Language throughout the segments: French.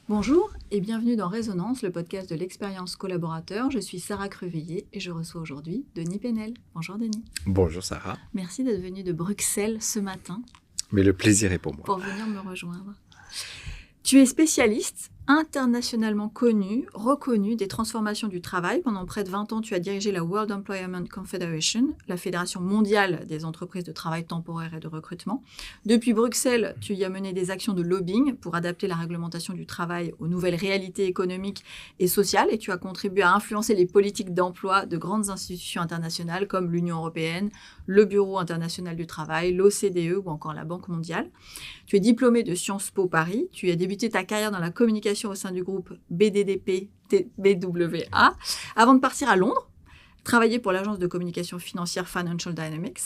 Bonjour et bienvenue dans Résonance, le podcast de l'expérience collaborateur. Je suis Sarah Creveillé et je reçois aujourd'hui Denis Penel. Bonjour Denis. Bonjour Sarah. Merci d'être venu de Bruxelles ce matin. Mais le plaisir est pour moi. Pour venir me rejoindre. Tu es spécialiste, internationalement connu, reconnu des transformations du travail. Pendant près de 20 ans, tu as dirigé la World Employment Confederation, la fédération mondiale des entreprises de travail temporaire et de recrutement. Depuis Bruxelles, tu y as mené des actions de lobbying pour adapter la réglementation du travail aux nouvelles réalités économiques et sociales et tu as contribué à influencer les politiques d'emploi de grandes institutions internationales comme l'Union européenne, le Bureau international du travail, l'OCDE ou encore la Banque mondiale. Tu es diplômé de Sciences Po Paris. Tu as débuté ta carrière dans la communication au sein du groupe BDDP-BWA avant de partir à Londres, travailler pour l'agence de communication financière Financial Dynamics.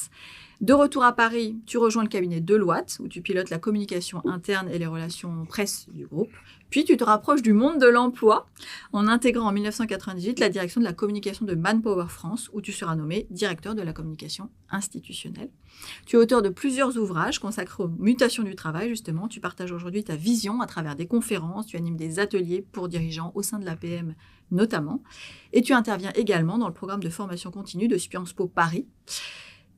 De retour à Paris, tu rejoins le cabinet Deloitte, où tu pilotes la communication interne et les relations presse du groupe. Puis tu te rapproches du monde de l'emploi en intégrant en 1998 la direction de la communication de Manpower France, où tu seras nommé directeur de la communication institutionnelle. Tu es auteur de plusieurs ouvrages consacrés aux mutations du travail, justement. Tu partages aujourd'hui ta vision à travers des conférences, tu animes des ateliers pour dirigeants au sein de l'APM notamment. Et tu interviens également dans le programme de formation continue de Sciences Po Paris.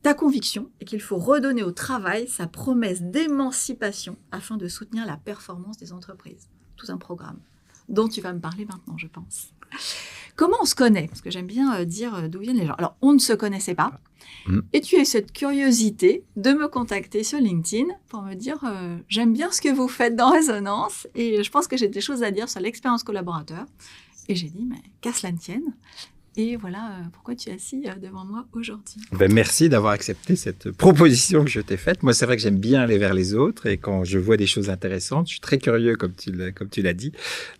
Ta conviction est qu'il faut redonner au travail sa promesse d'émancipation afin de soutenir la performance des entreprises. Tout un programme dont tu vas me parler maintenant, je pense. Comment on se connaît? Parce que j'aime bien dire d'où viennent les gens. Alors, on ne se connaissait pas. Et tu as cette curiosité de me contacter sur LinkedIn pour me dire j'aime bien ce que vous faites dans Résonance et je pense que j'ai des choses à dire sur l'expérience collaborateur. Et j'ai dit, mais qu'à cela ne tienne. Et voilà pourquoi tu es assis devant moi aujourd'hui. Merci d'avoir accepté cette proposition que je t'ai faite. Moi, c'est vrai que j'aime bien aller vers les autres et quand je vois des choses intéressantes, je suis très curieux comme tu l'as dit.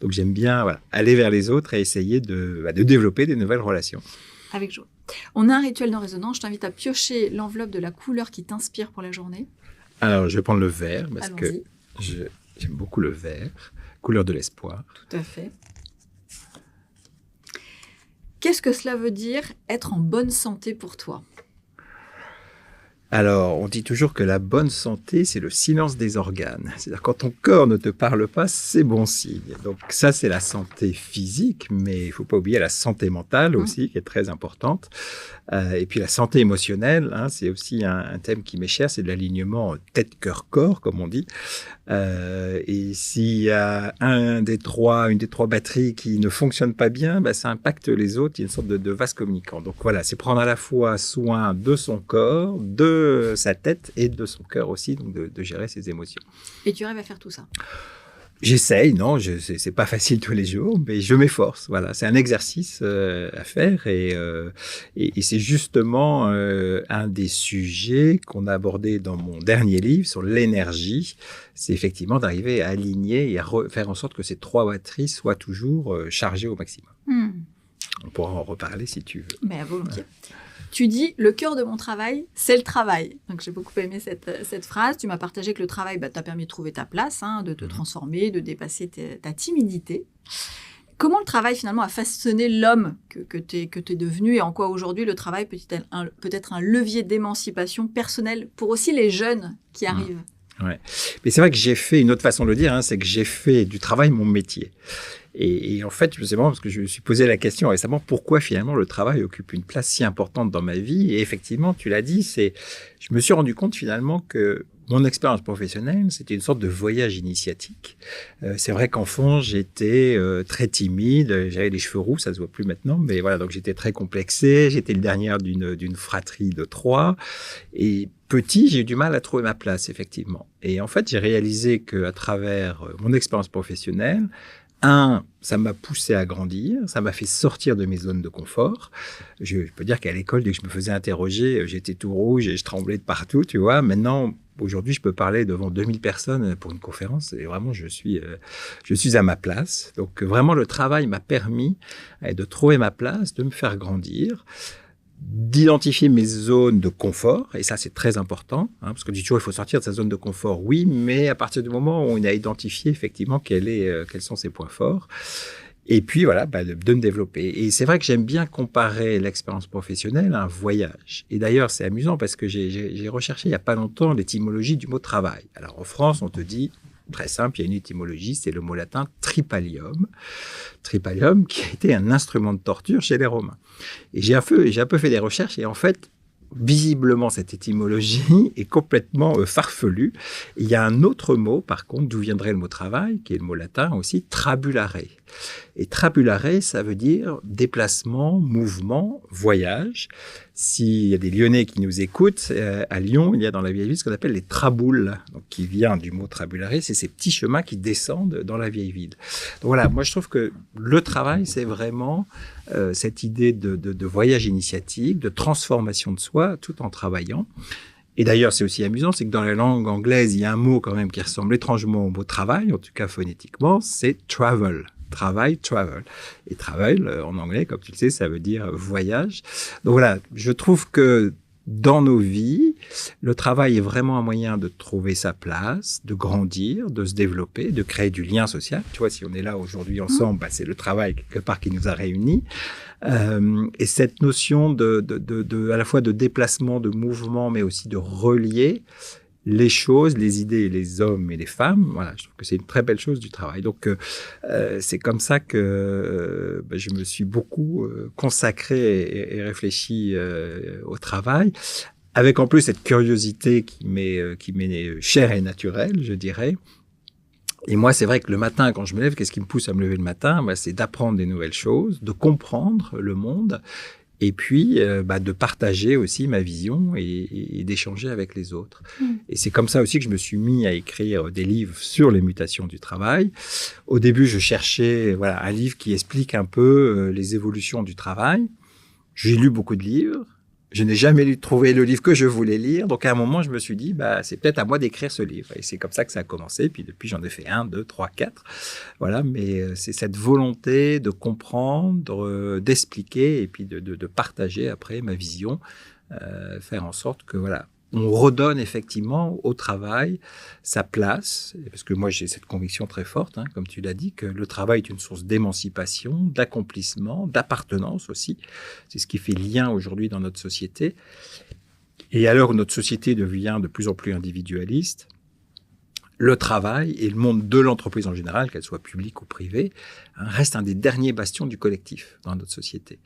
Donc, j'aime bien aller vers les autres et essayer de développer des nouvelles relations. Avec joie. On a un rituel dans Résonance. Je t'invite à piocher l'enveloppe de la couleur qui t'inspire pour la journée. Alors, je vais prendre le vert parce Allons-y. que j'aime beaucoup le vert, couleur de l'espoir. Tout à fait. Qu'est-ce que cela veut dire être en bonne santé pour toi? Alors, on dit toujours que la bonne santé, c'est le silence des organes. C'est-à-dire quand ton corps ne te parle pas, c'est bon signe. Donc ça, c'est la santé physique, mais il ne faut pas oublier la santé mentale aussi, qui est très importante. Et puis la santé émotionnelle, c'est aussi un thème qui m'est cher, c'est de l'alignement tête-cœur-corps, comme on dit. Et s'il y a une des trois batteries qui ne fonctionne pas bien, ça impacte les autres. Il y a une sorte de vase communicant. Donc voilà, c'est prendre à la fois soin de son corps, de sa tête et de son cœur aussi, donc de gérer ses émotions. Et tu arrives à faire tout ça? J'essaye, non, c'est pas facile tous les jours, mais je m'efforce. Voilà, c'est un exercice à faire et c'est justement un des sujets qu'on a abordé dans mon dernier livre sur l'énergie. C'est effectivement d'arriver à aligner et à faire en sorte que ces trois batteries soient toujours chargées au maximum. On pourra en reparler si tu veux. Mais à volontiers. Ouais. Tu dis, le cœur de mon travail, c'est le travail. Donc, j'ai beaucoup aimé cette phrase. Tu m'as partagé que le travail t'a permis de trouver ta place, de te transformer, de dépasser ta timidité. Comment le travail, finalement, a façonné l'homme que tu es devenu et en quoi, aujourd'hui, le travail peut être un levier d'émancipation personnelle pour aussi les jeunes qui arrivent? Ouais. Mais c'est vrai que j'ai fait, une autre façon de le dire, c'est que j'ai fait du travail mon métier. Et en fait, c'est marrant parce que je me suis posé la question récemment, pourquoi finalement le travail occupe une place si importante dans ma vie? Et effectivement, tu l'as dit, je me suis rendu compte finalement que mon expérience professionnelle, c'était une sorte de voyage initiatique. C'est vrai qu'enfant, j'étais très timide, j'avais les cheveux roux, ça se voit plus maintenant, mais voilà, donc j'étais très complexé, j'étais le dernier d'une fratrie de 3, et petit, j'ai eu du mal à trouver ma place, effectivement. Et en fait, j'ai réalisé qu'à travers mon expérience professionnelle, ça m'a poussé à grandir, ça m'a fait sortir de mes zones de confort. Je peux dire qu'à l'école, dès que je me faisais interroger, j'étais tout rouge et je tremblais de partout, tu vois. Maintenant, aujourd'hui, je peux parler devant 2000 personnes pour une conférence et vraiment, je suis à ma place. Donc, vraiment, le travail m'a permis de trouver ma place, de me faire grandir, d'identifier mes zones de confort, et ça c'est très important, parce qu'on dit toujours il faut sortir de sa zone de confort, oui, mais à partir du moment où on a identifié effectivement quels sont ses points forts, et puis voilà, de me développer. Et c'est vrai que j'aime bien comparer l'expérience professionnelle à un voyage. Et d'ailleurs, c'est amusant parce que j'ai recherché il n'y a pas longtemps l'étymologie du mot travail. Alors en France, on te dit Très simple, il y a une étymologie, c'est le mot latin tripalium. Tripalium qui a été un instrument de torture chez les Romains. Et j'ai un peu fait des recherches et en fait, visiblement, cette étymologie est complètement farfelue. Il y a un autre mot, par contre, d'où viendrait le mot travail, qui est le mot latin aussi, trabulare. Et trabulare, ça veut dire déplacement, mouvement, voyage. S'il y a des Lyonnais qui nous écoutent, à Lyon, il y a dans la vieille ville ce qu'on appelle les traboules, donc qui vient du mot trabulare, c'est ces petits chemins qui descendent dans la vieille ville. Donc voilà, moi je trouve que le travail, c'est vraiment cette idée de voyage initiatique, de transformation de soi, tout en travaillant. Et d'ailleurs, c'est aussi amusant, c'est que dans la langue anglaise, il y a un mot quand même qui ressemble étrangement au mot travail, en tout cas phonétiquement, c'est travel. Travail, travel. Et travel, en anglais, comme tu le sais, ça veut dire voyage. Donc voilà, je trouve que dans nos vies, le travail est vraiment un moyen de trouver sa place, de grandir, de se développer, de créer du lien social. Tu vois, si on est là aujourd'hui ensemble, bah, c'est le travail quelque part qui nous a réunis. Et cette notion à la fois de déplacement, de mouvement, mais aussi de relier les choses, les idées, et les hommes et les femmes, voilà, je trouve que c'est une très belle chose du travail. Donc, c'est comme ça que je me suis beaucoup consacré et réfléchi au travail, avec en plus cette curiosité qui m'est chère et naturelle, je dirais. Et moi, c'est vrai que le matin, quand je me lève, qu'est-ce qui me pousse à me lever le matin ? Bah, c'est d'apprendre des nouvelles choses, de comprendre le monde, et puis de partager aussi ma vision et d'échanger avec les autres. Et c'est comme ça aussi que je me suis mis à écrire des livres sur les mutations du travail. Au début, je cherchais un livre qui explique un peu les évolutions du travail. J'ai lu beaucoup de livres. Je n'ai jamais trouvé le livre que je voulais lire. Donc, à un moment, je me suis dit, c'est peut-être à moi d'écrire ce livre. Et c'est comme ça que ça a commencé. Puis, depuis, j'en ai fait 1, 2, 3, 4. Voilà. Mais c'est cette volonté de comprendre, d'expliquer et puis de partager après ma vision, faire en sorte que, on redonne effectivement au travail sa place, parce que moi j'ai cette conviction très forte, comme tu l'as dit, que le travail est une source d'émancipation, d'accomplissement, d'appartenance aussi. C'est ce qui fait lien aujourd'hui dans notre société. Et à l'heure où notre société devient de plus en plus individualiste, le travail et le monde de l'entreprise en général, qu'elle soit publique ou privée, reste un des derniers bastions du collectif dans notre société.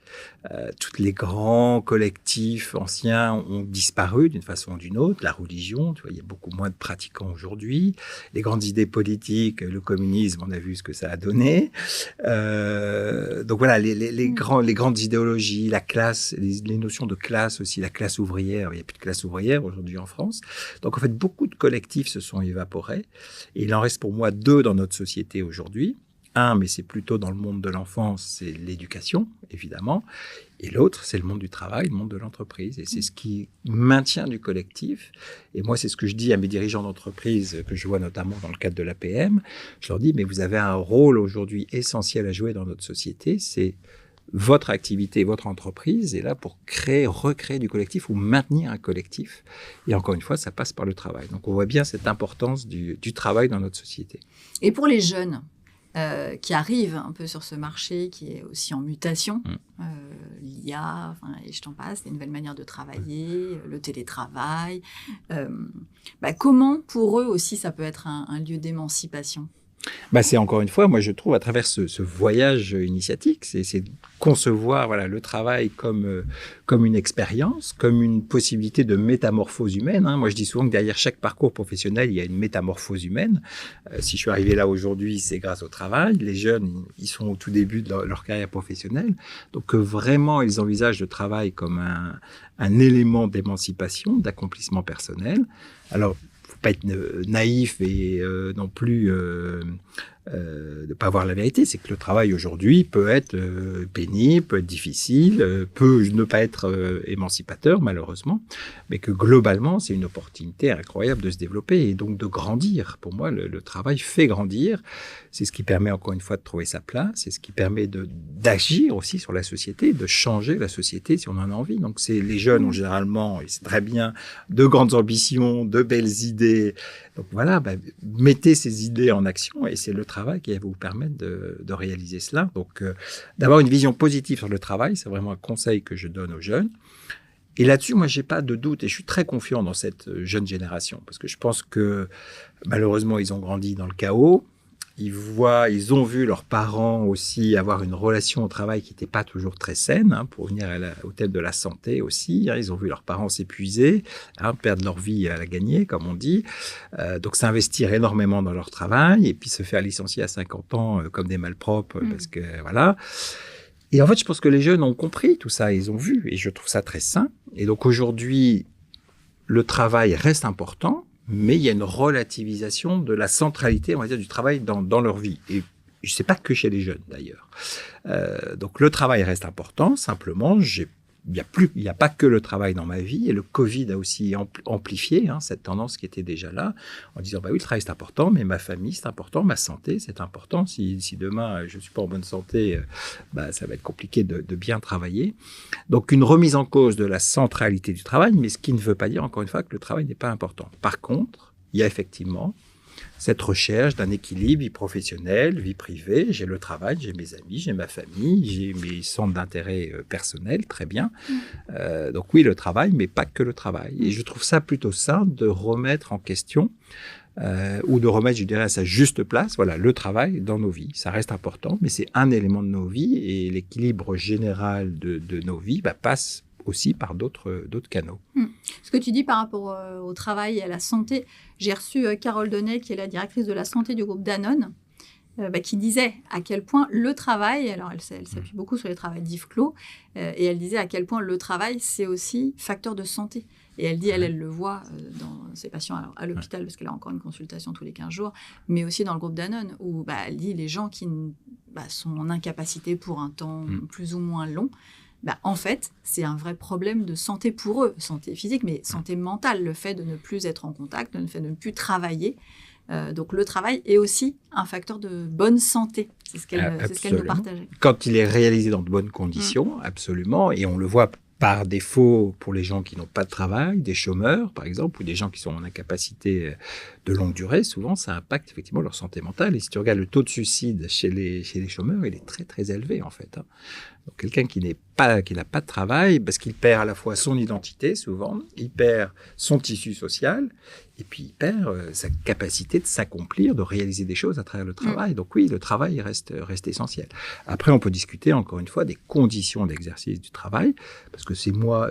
Tous les grands collectifs anciens ont disparu d'une façon ou d'une autre. La religion, tu vois, il y a beaucoup moins de pratiquants aujourd'hui. Les grandes idées politiques, le communisme, on a vu ce que ça a donné. Donc voilà, les grandes idéologies, la classe, les notions de classe aussi, la classe ouvrière. Il n'y a plus de classe ouvrière aujourd'hui en France. Donc en fait, beaucoup de collectifs se sont évaporés. Et il en reste pour moi 2 dans notre société aujourd'hui. Un, mais c'est plutôt dans le monde de l'enfance, c'est l'éducation, évidemment. Et l'autre, c'est le monde du travail, le monde de l'entreprise. Et c'est ce qui maintient du collectif. Et moi, c'est ce que je dis à mes dirigeants d'entreprise, que je vois notamment dans le cadre de l'APM. Je leur dis, mais vous avez un rôle aujourd'hui essentiel à jouer dans notre société, c'est votre activité, votre entreprise est là pour recréer du collectif ou maintenir un collectif. Et encore une fois, ça passe par le travail. Donc, on voit bien cette importance du travail dans notre société. Et pour les jeunes qui arrivent un peu sur ce marché qui est aussi en mutation, l'IA, et je t'en passe, les nouvelles manières de travailler, le télétravail, comment pour eux aussi ça peut être un lieu d'émancipation ? C'est encore une fois, moi je trouve, à travers ce voyage initiatique, c'est concevoir le travail comme une expérience, comme une possibilité de métamorphose humaine. Moi je dis souvent que derrière chaque parcours professionnel, il y a une métamorphose humaine. Si je suis arrivé là aujourd'hui, c'est grâce au travail. Les jeunes, ils sont au tout début de leur carrière professionnelle. Donc vraiment, ils envisagent le travail comme un élément d'émancipation, d'accomplissement personnel. Alors, pas être naïf et non plus de pas voir la vérité, c'est que le travail aujourd'hui peut être pénible, peut être difficile, peut ne pas être émancipateur malheureusement, mais que globalement c'est une opportunité incroyable de se développer et donc de grandir. Pour moi, le travail fait grandir. C'est ce qui permet encore une fois de trouver sa place, c'est ce qui permet d'agir aussi sur la société, de changer la société si on en a envie. Donc les jeunes ont généralement, et c'est très bien, de grandes ambitions, de belles idées. Donc voilà, mettez ces idées en action et c'est le travail qui va vous permettre de réaliser cela. Donc d'avoir une vision positive sur le travail, c'est vraiment un conseil que je donne aux jeunes. Et là-dessus, moi, j'ai pas de doute et je suis très confiant dans cette jeune génération parce que je pense que malheureusement, ils ont grandi dans le chaos. Ils ont vu leurs parents aussi avoir une relation au travail qui n'était pas toujours très saine, hein, pour venir au thème de la santé aussi. Hein, ils ont vu leurs parents s'épuiser, hein, perdre leur vie à la gagner, comme on dit. Donc, s'investir énormément dans leur travail et puis se faire licencier à 50 ans comme des malpropres parce que, voilà. Et en fait, je pense que les jeunes ont compris tout ça, ils ont vu et je trouve ça très sain. Et donc, aujourd'hui, le travail reste important. Mais il y a une relativisation de la centralité, on va dire, du travail dans leur vie. Et je ne sais pas que chez les jeunes, d'ailleurs. Donc, le travail reste important. Simplement, il n'y a pas que le travail dans ma vie. Et le Covid a aussi amplifié cette tendance qui était déjà là, en disant, bah oui, le travail, c'est important, mais ma famille, c'est important, ma santé, c'est important. Si demain, je ne suis pas en bonne santé, ça va être compliqué de bien travailler. Donc, une remise en cause de la centralité du travail, mais ce qui ne veut pas dire, encore une fois, que le travail n'est pas important. Par contre, il y a effectivement cette recherche d'un équilibre, vie professionnelle, vie privée. J'ai le travail, j'ai mes amis, j'ai ma famille, j'ai mes centres d'intérêt personnels, très bien. Donc oui, le travail, mais pas que le travail. Et je trouve ça plutôt sain de remettre en question ou de remettre, je dirais, à sa juste place, voilà, le travail dans nos vies. Ça reste important, mais c'est un élément de nos vies et l'équilibre général de nos vies passe aussi par d'autres canaux. Ce que tu dis par rapport au travail et à la santé, j'ai reçu Carole Donnet, qui est la directrice de la santé du groupe Danone, qui disait à quel point le travail, alors elle s'appuie beaucoup sur les travails d'Yves Clos, et elle disait à quel point le travail, c'est aussi facteur de santé. Et elle dit, elle le voit dans ses patients à l'hôpital, parce qu'elle a encore une consultation tous les 15 jours, mais aussi dans le groupe Danone, où elle dit les gens qui sont en incapacité pour un temps plus ou moins long, en fait, c'est un vrai problème de santé pour eux, santé physique, mais santé mentale, le fait de ne plus être en contact, le fait de ne plus travailler. Donc, le travail est aussi un facteur de bonne santé. C'est ce qu'elle nous partageait. Quand il est réalisé dans de bonnes conditions, absolument, et on le voit par défaut pour les gens qui n'ont pas de travail, des chômeurs, par exemple, ou des gens qui sont en incapacité de longue durée, souvent, ça impacte effectivement leur santé mentale. Et si tu regardes le taux de suicide chez les chômeurs, il est très, très élevé, en fait. Donc, quelqu'un qui n'a pas de travail, parce qu'il perd à la fois son identité, souvent, il perd son tissu social, et puis il perd sa capacité de s'accomplir, de réaliser des choses à travers le travail. Donc oui, le travail reste essentiel. Après, on peut discuter, encore une fois, des conditions d'exercice du travail, parce que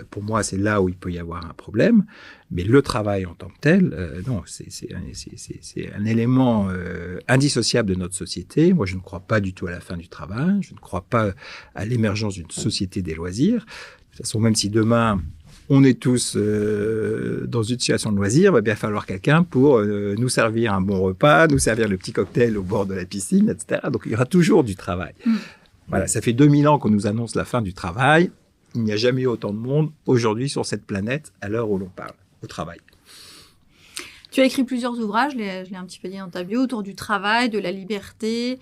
pour moi, c'est là où il peut y avoir un problème. Mais le travail en tant que tel, non, c'est un élément indissociable de notre société. Moi, je ne crois pas du tout à la fin du travail. Je ne crois pas à l'émergence d'une société des loisirs. De toute façon, même si demain, on est tous dans une situation de loisir, il va bien falloir quelqu'un pour nous servir un bon repas, nous servir le petit cocktail au bord de la piscine, etc. Donc, il y aura toujours du travail. Voilà, ça fait 2000 ans qu'on nous annonce la fin du travail. Il n'y a jamais eu autant de monde aujourd'hui sur cette planète à l'heure où l'on parle, au travail. Tu as écrit plusieurs ouvrages, je l'ai un petit peu dit dans ta bio, autour du travail, de la liberté,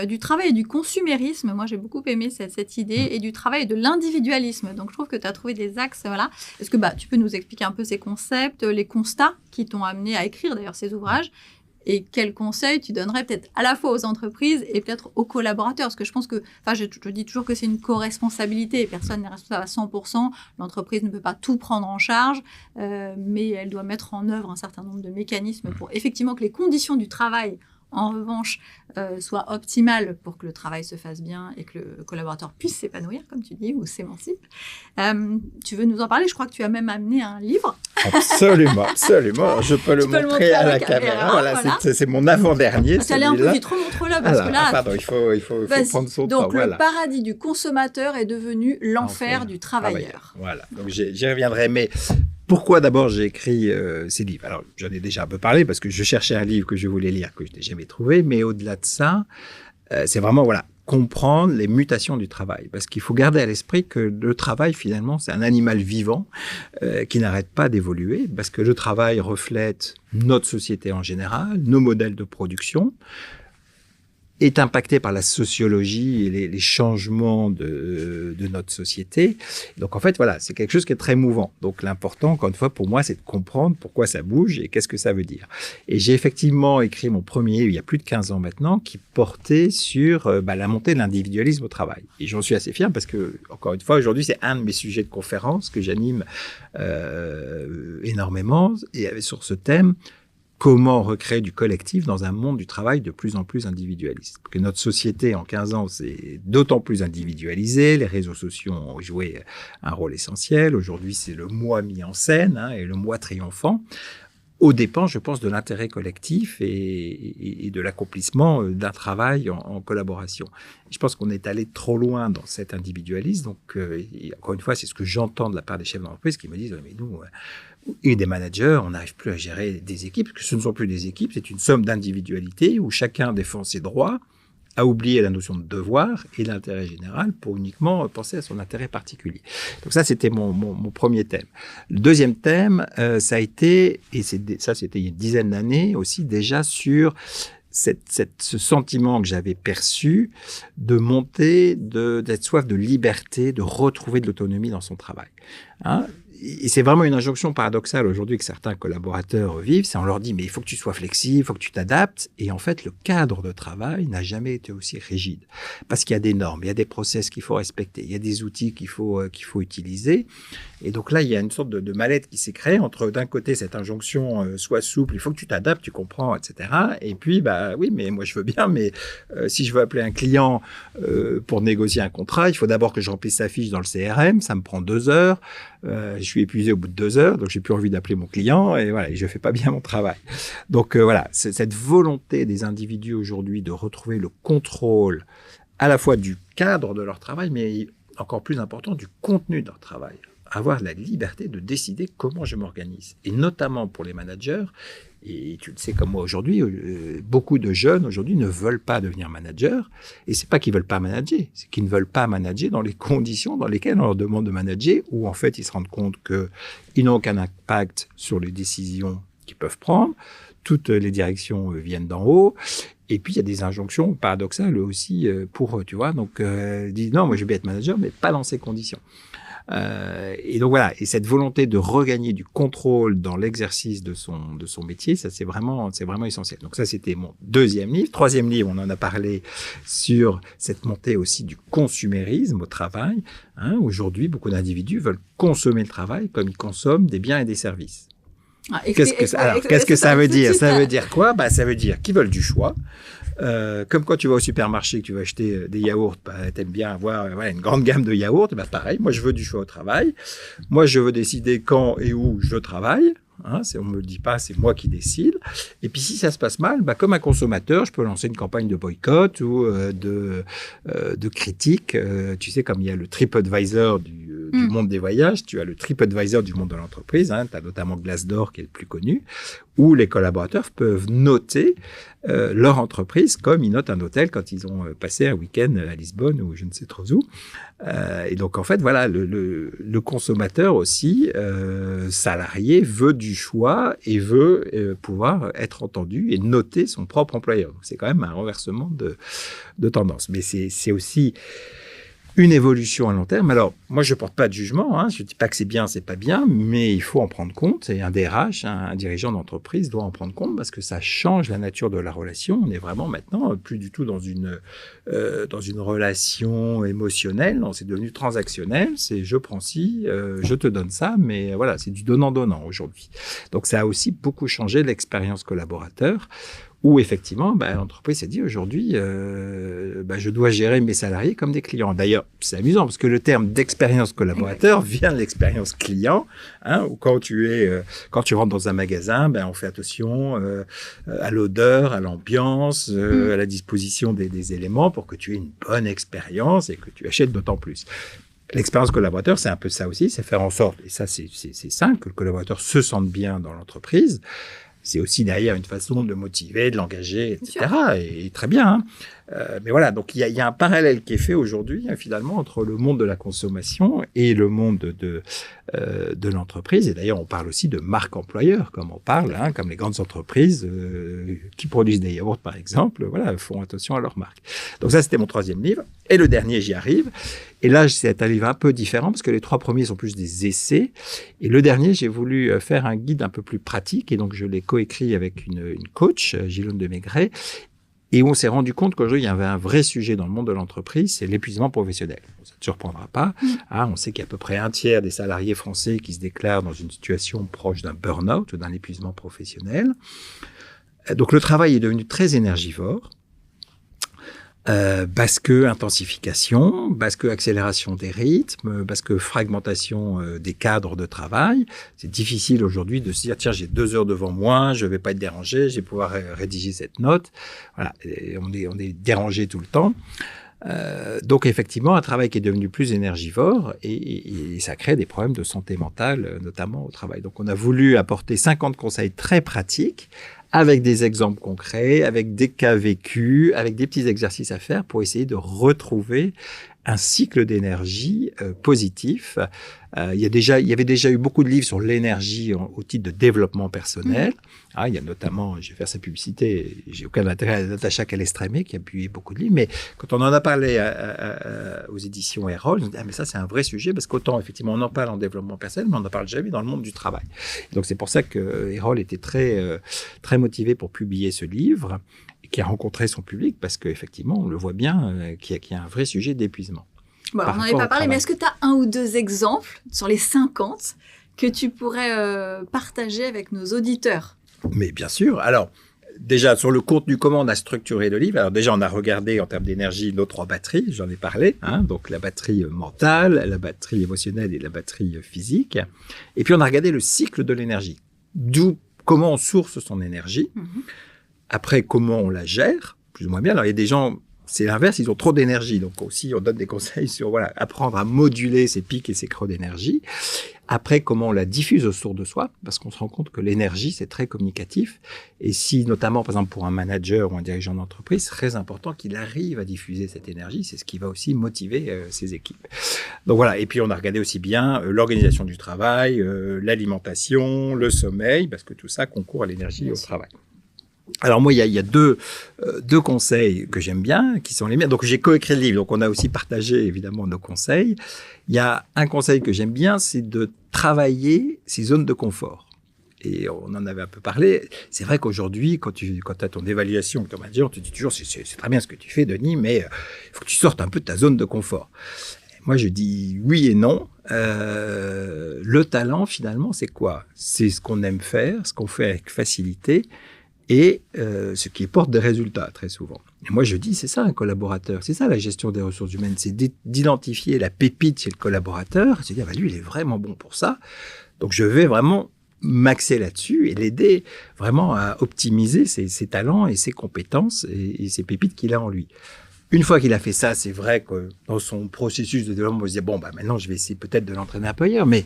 du travail et du consumérisme. Moi, j'ai beaucoup aimé cette idée, et du travail et de l'individualisme. Donc, je trouve que tu as trouvé des axes. Voilà. Est-ce que tu peux nous expliquer un peu ces concepts, les constats qui t'ont amené à écrire d'ailleurs ces ouvrages, et quels conseils tu donnerais peut-être à la fois aux entreprises et peut-être aux collaborateurs? Parce que je pense que, je dis toujours que c'est une co-responsabilité. Personne n'est responsable à 100%. L'entreprise ne peut pas tout prendre en charge, mais elle doit mettre en œuvre un certain nombre de mécanismes pour effectivement que les conditions du travail, en revanche, soient optimales pour que le travail se fasse bien et que le collaborateur puisse s'épanouir, comme tu dis, ou s'émancipe. Tu veux nous en parler? Je crois que tu as même amené un livre. Absolument. Je peux le montrer à la caméra. Voilà. C'est mon avant-dernier. Ça allait un peu vite, remontre-le, parce que là... Pardon, il faut prendre son temps. Donc, le paradis du consommateur est devenu l'enfer du travailleur. Voilà, donc j'y reviendrai, mais... Pourquoi d'abord j'ai écrit ces livres? Alors, j'en ai déjà un peu parlé parce que je cherchais un livre que je voulais lire que je n'ai jamais trouvé, mais au-delà de ça, c'est vraiment comprendre les mutations du travail. Parce qu'il faut garder à l'esprit que le travail, finalement, c'est un animal vivant qui n'arrête pas d'évoluer, parce que le travail reflète notre société en général, nos modèles de production. est impacté par la sociologie et les changements de notre société. Donc, en fait, voilà, c'est quelque chose qui est très mouvant. Donc, l'important, encore une fois, pour moi, c'est de comprendre pourquoi ça bouge et qu'est-ce que ça veut dire. Et j'ai effectivement écrit mon premier livre, il y a plus de 15 ans maintenant, qui portait sur la montée de l'individualisme au travail. Et j'en suis assez fier parce que, encore une fois, aujourd'hui, c'est un de mes sujets de conférence que j'anime énormément. Et sur ce thème, comment recréer du collectif dans un monde du travail de plus en plus individualiste. Parce que notre société, en 15 ans, c'est d'autant plus individualisé. Les réseaux sociaux ont joué un rôle essentiel. Aujourd'hui, c'est le moi mis en scène et le moi triomphant, aux dépens, je pense, de l'intérêt collectif et de l'accomplissement d'un travail en collaboration. Je pense qu'on est allé trop loin dans cet individualisme. Donc, encore une fois, c'est ce que j'entends de la part des chefs d'entreprise qui me disent « mais nous, et des managers, on n'arrive plus à gérer des équipes, parce que ce ne sont plus des équipes, c'est une somme d'individualités où chacun défend ses droits, a oublié la notion de devoir et d'intérêt général pour uniquement penser à son intérêt particulier. » Donc ça, c'était mon premier thème. Le deuxième thème, ça a été, et ça c'était il y a une dizaine d'années aussi, déjà sur ce sentiment que j'avais perçu de monter, d'être soif de liberté, de retrouver de l'autonomie dans son travail. Et c'est vraiment une injonction paradoxale aujourd'hui que certains collaborateurs vivent. C'est on leur dit, mais il faut que tu sois flexible, il faut que tu t'adaptes. Et en fait, le cadre de travail n'a jamais été aussi rigide. Parce qu'il y a des normes, il y a des process qu'il faut respecter, il y a des outils qu'il faut utiliser. Et donc là, il y a une sorte de mal-être qui s'est créée entre, d'un côté, cette injonction, sois souple, il faut que tu t'adaptes, tu comprends, etc. Et puis, oui, mais moi, je veux bien, mais si je veux appeler un client pour négocier un contrat, il faut d'abord que je remplisse sa fiche dans le CRM, ça me prend 2 heures. Je suis épuisé au bout de 2 heures, donc j'ai plus envie d'appeler mon client et voilà, et je fais pas bien mon travail. Donc voilà, c'est cette volonté des individus aujourd'hui de retrouver le contrôle à la fois du cadre de leur travail, mais encore plus important, du contenu de leur travail. Avoir la liberté de décider comment je m'organise. Et notamment pour les managers, et tu le sais comme moi aujourd'hui, beaucoup de jeunes aujourd'hui ne veulent pas devenir managers. Et c'est pas qu'ils veulent pas manager, c'est qu'ils ne veulent pas manager dans les conditions dans lesquelles on leur demande de manager, où en fait ils se rendent compte qu'ils n'ont aucun impact sur les décisions qu'ils peuvent prendre. Toutes les directions viennent d'en haut. Et puis, il y a des injonctions paradoxales aussi pour eux, tu vois. Donc, ils disent, non, moi, je vais bien être manager, mais pas dans ces conditions. Et donc voilà, et cette volonté de regagner du contrôle dans l'exercice de son métier, ça c'est vraiment essentiel. Donc ça c'était mon deuxième livre. Troisième livre, on en a parlé sur cette montée aussi du consumérisme au travail. Aujourd'hui, beaucoup d'individus veulent consommer le travail comme ils consomment des biens et des services. Qu'est-ce que ça veut dire? Ça veut dire quoi? Ça veut dire qu'ils veulent du choix. Comme quand tu vas au supermarché, que tu vas acheter des yaourts, t'aimes bien avoir une grande gamme de yaourts, pareil, moi je veux du choix au travail. Moi je veux décider quand et où je travaille. On me le dit pas, c'est moi qui décide. Et puis si ça se passe mal, comme un consommateur, je peux lancer une campagne de boycott ou de critique. Tu sais, comme il y a le TripAdvisor du monde des voyages, tu as le TripAdvisor du monde de l'entreprise. Tu as notamment Glassdoor qui est le plus connu, où les collaborateurs peuvent noter leur entreprise comme ils notent un hôtel quand ils ont passé un week-end à Lisbonne ou je ne sais trop où. Et donc en fait voilà, le consommateur aussi salarié veut du choix et veut pouvoir être entendu et noter son propre employeur. Donc, c'est quand même un renversement de tendance, mais c'est aussi une évolution à long terme. Alors, moi, je ne porte pas de jugement. Je ne dis pas que c'est bien, c'est pas bien, mais il faut en prendre compte. Et un DRH, un dirigeant d'entreprise doit en prendre compte parce que ça change la nature de la relation. On est vraiment maintenant plus du tout dans une relation émotionnelle. Non, c'est devenu transactionnel. C'est je prends ci, je te donne ça, mais voilà, c'est du donnant-donnant aujourd'hui. Donc, ça a aussi beaucoup changé l'expérience collaborateur. Où effectivement, l'entreprise s'est dit aujourd'hui, je dois gérer mes salariés comme des clients. D'ailleurs, c'est amusant parce que le terme d'expérience collaborateur vient de l'expérience client. Où quand tu rentres dans un magasin, on fait attention à l'odeur, à l'ambiance, à la disposition des éléments pour que tu aies une bonne expérience et que tu achètes d'autant plus. L'expérience collaborateur, c'est un peu ça aussi, c'est faire en sorte, et ça c'est sain, que le collaborateur se sente bien dans l'entreprise. C'est aussi derrière une façon de le motiver, de l'engager, etc. Et très bien. Mais voilà, donc il y a un parallèle qui est fait aujourd'hui, finalement, entre le monde de la consommation et le monde de l'entreprise. Et d'ailleurs, on parle aussi de marque employeur, comme on parle, comme les grandes entreprises qui produisent des yaourts, par exemple, voilà, font attention à leur marque. Donc ça, c'était mon 3e livre. Et le dernier, j'y arrive. Et là, c'est un livre un peu différent parce que les 3 premiers sont plus des essais. Et le dernier, j'ai voulu faire un guide un peu plus pratique. Et donc, je l'ai coécrit avec une coach, Gilone de Maigret. Et on s'est rendu compte qu'aujourd'hui, il y avait un vrai sujet dans le monde de l'entreprise, c'est l'épuisement professionnel. Ça ne te surprendra pas. On sait qu'il y a à peu près 1/3 des salariés français qui se déclarent dans une situation proche d'un burn-out ou d'un épuisement professionnel. Donc, le travail est devenu très énergivore. Parce que intensification, parce que accélération des rythmes, parce que fragmentation des cadres de travail. C'est difficile aujourd'hui de se dire, tiens, j'ai 2 heures devant moi, je vais pas être dérangé, je vais pouvoir rédiger cette note. Voilà, et on est dérangé tout le temps. Donc effectivement, un travail qui est devenu plus énergivore et ça crée des problèmes de santé mentale, notamment au travail. Donc on a voulu apporter 50 conseils très pratiques avec des exemples concrets, avec des cas vécus, avec des petits exercices à faire pour essayer de retrouver un cycle d'énergie positif. Il y avait déjà eu beaucoup de livres sur l'énergie au titre de développement personnel. Il y a notamment, je vais faire sa publicité, j'ai aucun intérêt à Natacha Calestrémé qui a publié beaucoup de livres, mais quand on en a parlé aux éditions Erol, on dit mais ça c'est un vrai sujet parce qu'autant effectivement on en parle en développement personnel, mais on n'en parle jamais dans le monde du travail. Donc c'est pour ça que Erol était très très motivé pour publier ce livre, qui a rencontré son public, parce qu'effectivement, on le voit bien, qu'il y a un vrai sujet d'épuisement. Bon, on n'en avait pas parlé, mais est-ce que tu as 1 ou 2 exemples sur les 50 que tu pourrais partager avec nos auditeurs? Mais bien sûr. Alors, déjà, sur le contenu, comment on a structuré le livre? Alors déjà, on a regardé en termes d'énergie nos 3 batteries, j'en ai parlé, donc la batterie mentale, la batterie émotionnelle et la batterie physique. Et puis, on a regardé le cycle de l'énergie. D'où, comment on source son énergie. Après, comment on la gère, plus ou moins bien. Alors, il y a des gens, c'est l'inverse, ils ont trop d'énergie. Donc aussi, on donne des conseils sur apprendre à moduler ses pics et ses creux d'énergie. Après, comment on la diffuse autour de soi, parce qu'on se rend compte que l'énergie, c'est très communicatif. Et si, notamment, par exemple, pour un manager ou un dirigeant d'entreprise, c'est très important qu'il arrive à diffuser cette énergie. C'est ce qui va aussi motiver ses équipes. Donc voilà. Et puis, on a regardé aussi bien l'organisation du travail, l'alimentation, le sommeil, parce que tout ça concourt à l'énergie au travail. Alors moi, il y a deux conseils que j'aime bien, qui sont les miens. Donc j'ai coécrit le livre, donc on a aussi partagé évidemment nos conseils. Il y a un conseil que j'aime bien, c'est de travailler ses zones de confort. Et on en avait un peu parlé. C'est vrai qu'aujourd'hui, quand tu as ton évaluation, ton manager, on te dit toujours c'est très bien ce que tu fais, Denis, mais il faut que tu sortes un peu de ta zone de confort. Moi, je dis oui et non. Le talent, finalement, c'est quoi? C'est ce qu'on aime faire, ce qu'on fait avec facilité, et ce qui porte des résultats très souvent. Et moi, je dis, c'est ça un collaborateur, c'est ça la gestion des ressources humaines, c'est d'identifier la pépite chez le collaborateur, et se dire, lui, il est vraiment bon pour ça, donc je vais vraiment m'axer là-dessus et l'aider vraiment à optimiser ses talents et ses compétences et ses pépites qu'il a en lui. Une fois qu'il a fait ça, c'est vrai que dans son processus de développement, on se dit, maintenant, je vais essayer peut-être de l'entraîner un peu ailleurs, mais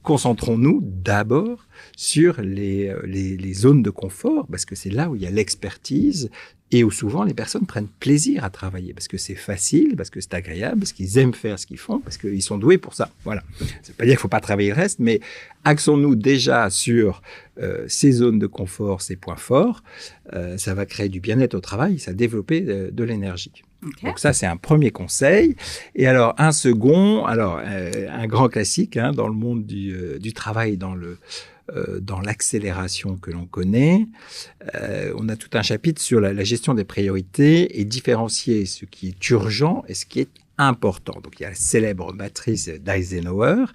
concentrons-nous d'abord sur les zones de confort, parce que c'est là où il y a l'expertise et où souvent les personnes prennent plaisir à travailler, parce que c'est facile, parce que c'est agréable, parce qu'ils aiment faire ce qu'ils font, parce qu'ils sont doués pour ça. Voilà. Ça ne veut pas dire qu'il ne faut pas travailler le reste, mais axons-nous déjà sur ces zones de confort, ces points forts. Ça va créer du bien-être au travail, ça va développer de l'énergie. Okay. Donc ça, c'est un premier conseil. Et alors, un second, un grand classique dans le monde du travail, dans l'accélération que l'on connaît. On a tout un chapitre sur la gestion des priorités et différencier ce qui est urgent et ce qui est important. Donc, il y a la célèbre matrice d'Eisenhower,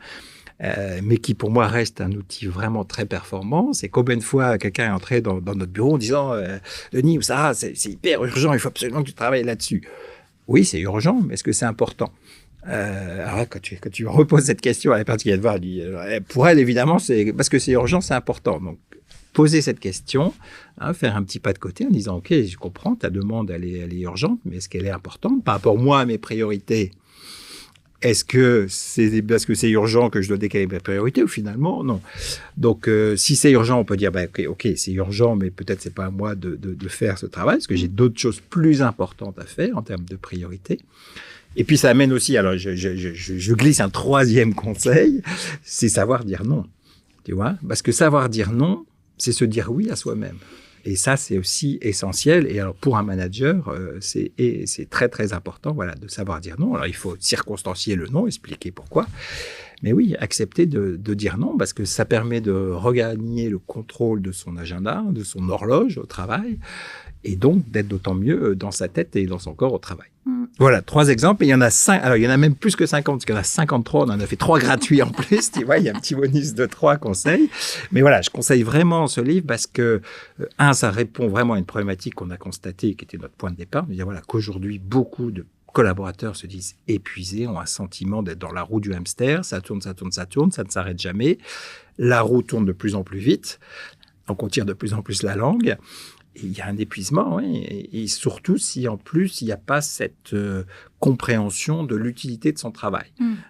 mais qui pour moi reste un outil vraiment très performant. C'est combien de fois quelqu'un est entré dans notre bureau en disant « Denis, Sarah, c'est hyper urgent, il faut absolument que tu travailles là-dessus. » Oui, c'est urgent, mais est-ce que c'est important ? Alors là, quand tu reposes cette question à la personne qui vient te voir, elle dit, pour elle, évidemment, c'est parce que c'est urgent, c'est important. Donc, poser cette question, faire un petit pas de côté en disant, OK, je comprends, ta demande, elle est urgente, mais est-ce qu'elle est importante par rapport, moi, à mes priorités ? est-ce que c'est parce que c'est urgent que je dois décaler ma priorité ou finalement non? Donc, si c'est urgent, on peut dire, ok, c'est urgent, mais peut-être c'est pas à moi de faire ce travail, parce que j'ai d'autres choses plus importantes à faire en termes de priorité. Et puis, ça amène aussi, alors je glisse un troisième conseil, c'est savoir dire non. Tu vois? Parce que savoir dire non, c'est se dire oui à soi-même. Et ça, c'est aussi essentiel. Et alors, pour un manager, c'est très, très important, voilà, de savoir dire non. Alors, il faut circonstancier le non, expliquer pourquoi. Mais oui, accepter de dire non, parce que ça permet de regagner le contrôle de son agenda, de son horloge au travail, et donc d'être d'autant mieux dans sa tête et dans son corps au travail. Voilà, 3 exemples. Et il y en a 5. Alors, il y en a même plus que 50, parce qu'il y en a 53. On en a fait 3 gratuits en plus. Tu vois, il y a un petit bonus de 3 conseils. Mais voilà, je conseille vraiment ce livre parce que, ça répond vraiment à une problématique qu'on a constatée, qui était notre point de départ. De dire, voilà, qu'aujourd'hui, beaucoup de collaborateurs se disent épuisés, ont un sentiment d'être dans la roue du hamster. Ça tourne, ça tourne, ça tourne. Ça ne s'arrête jamais. La roue tourne de plus en plus vite. Donc, on tire de plus en plus la langue. Et il y a un épuisement, oui, et surtout si en plus il n'y a pas cette compréhension de l'utilité de son travail.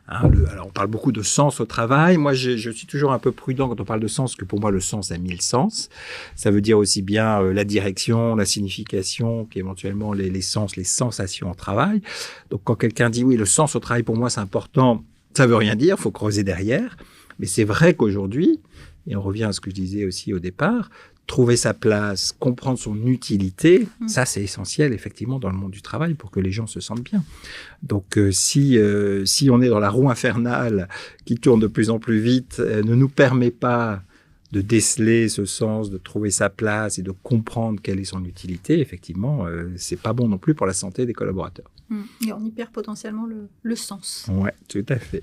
Alors on parle beaucoup de sens au travail. Moi, je suis toujours un peu prudent quand on parle de sens, parce que pour moi le sens a 1000 sens. Ça veut dire aussi bien la direction, la signification, qu'éventuellement les sens, les sensations au travail. Donc quand quelqu'un dit oui, le sens au travail pour moi c'est important, ça veut rien dire, il faut creuser derrière. Mais c'est vrai qu'aujourd'hui, et on revient à ce que je disais aussi au départ, trouver sa place, comprendre son utilité, ça c'est essentiel effectivement dans le monde du travail pour que les gens se sentent bien. Donc si on est dans la roue infernale qui tourne de plus en plus vite, ne nous permet pas de déceler ce sens, de trouver sa place et de comprendre quelle est son utilité, effectivement, c'est pas bon non plus pour la santé des collaborateurs. Et on y perd potentiellement le sens. Ouais, tout à fait.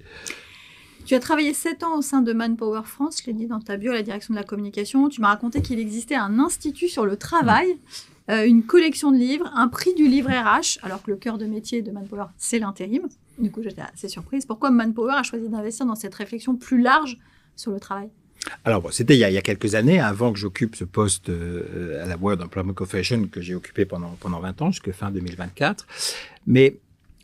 Tu as travaillé 7 ans au sein de Manpower France, je l'ai dit dans ta bio, à la direction de la communication. Tu m'as raconté qu'il existait un institut sur le travail, une collection de livres, un prix du livre RH, alors que le cœur de métier de Manpower, c'est l'intérim. Du coup, j'étais assez surprise. Pourquoi Manpower a choisi d'investir dans cette réflexion plus large sur le travail ? Alors, c'était il y a quelques années, avant que j'occupe ce poste à la World Employment Confession que j'ai occupé pendant 20 ans, jusqu'à fin 2024. Mais